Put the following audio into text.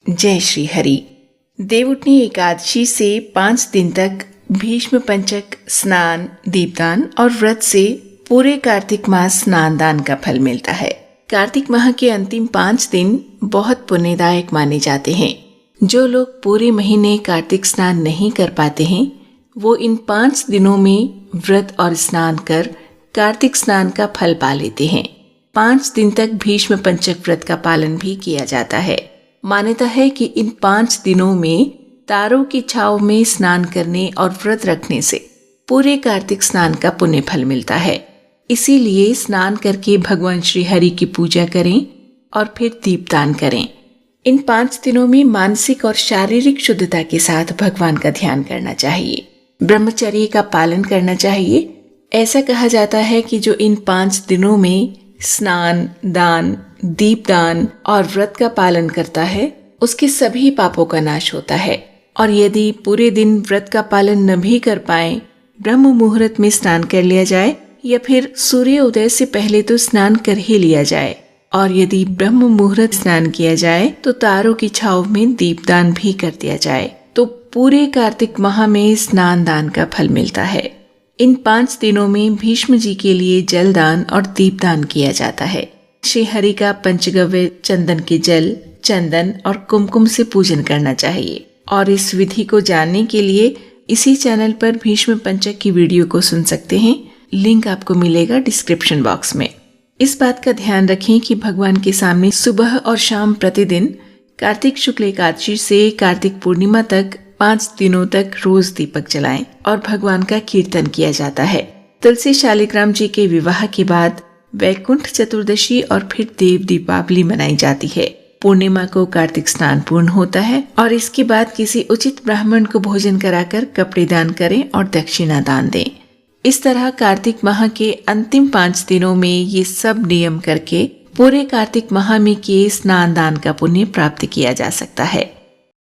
जय श्री हरि। देवउठनी एकादशी से 5 दिन तक भीष्म पंचक, स्नान, दीपदान और व्रत से पूरे कार्तिक मास स्नान दान का फल मिलता है। कार्तिक माह के अंतिम 5 दिन बहुत पुण्यदायक माने जाते हैं। जो लोग पूरे महीने कार्तिक स्नान नहीं कर पाते हैं, वो इन 5 दिनों में व्रत और स्नान कर कार्तिक स्नान का फल पा लेते हैं। 5 दिन तक भीष्म पंचक व्रत का पालन भी किया जाता है। मान्यता है कि इन 5 दिनों में तारों की छाव में स्नान करने और व्रत रखने से पूरे कार्तिक स्नान का पुण्य फल मिलता है। इसीलिए स्नान करके भगवान श्री हरि की पूजा करें और फिर दीपदान करें। इन 5 दिनों में मानसिक और शारीरिक शुद्धता के साथ भगवान का ध्यान करना चाहिए। ब्रह्मचर्य का पालन करना चाहिए। ऐसा कहा जाता है कि जो इन 5 दिनों में स्नान, दान, दीपदान और व्रत का पालन करता है, उसके सभी पापों का नाश होता है। और यदि पूरे दिन व्रत का पालन न भी कर पाए, ब्रह्म मुहूर्त में स्नान कर लिया जाए या फिर सूर्य उदय से पहले तो स्नान कर ही लिया जाए, और यदि ब्रह्म मुहूर्त स्नान किया जाए तो तारों की छाव में दीपदान भी कर दिया जाए, तो पूरे कार्तिक माह में स्नान दान का फल मिलता है। इन 5 दिनों में भीष्म जी के लिए जलदान और दीपदान किया जाता है। श्री हरि का पंचगव्य चंदन के जल, चंदन और कुमकुम से पूजन करना चाहिए। और इस विधि को जानने के लिए इसी चैनल पर भीष्म पंचक की वीडियो को सुन सकते हैं। लिंक आपको मिलेगा डिस्क्रिप्शन बॉक्स में। इस बात का ध्यान रखें कि भगवान के सामने सुबह और शाम प्रतिदिन कार्तिक शुक्ल एकादशी से कार्तिक पूर्णिमा तक 5 दिनों तक रोज दीपक जलाएं और भगवान का कीर्तन किया जाता है। तुलसी शालिग्राम जी के विवाह के बाद वैकुंठ चतुर्दशी और फिर देव दीपावली मनाई जाती है। पूर्णिमा को कार्तिक स्नान पूर्ण होता है और इसके बाद किसी उचित ब्राह्मण को भोजन कराकर कपड़े दान करें और दक्षिणा दान दें। इस तरह कार्तिक माह के अंतिम 5 दिनों में ये सब नियम करके पूरे कार्तिक माह में किए स्नान दान का पुण्य प्राप्त किया जा सकता है।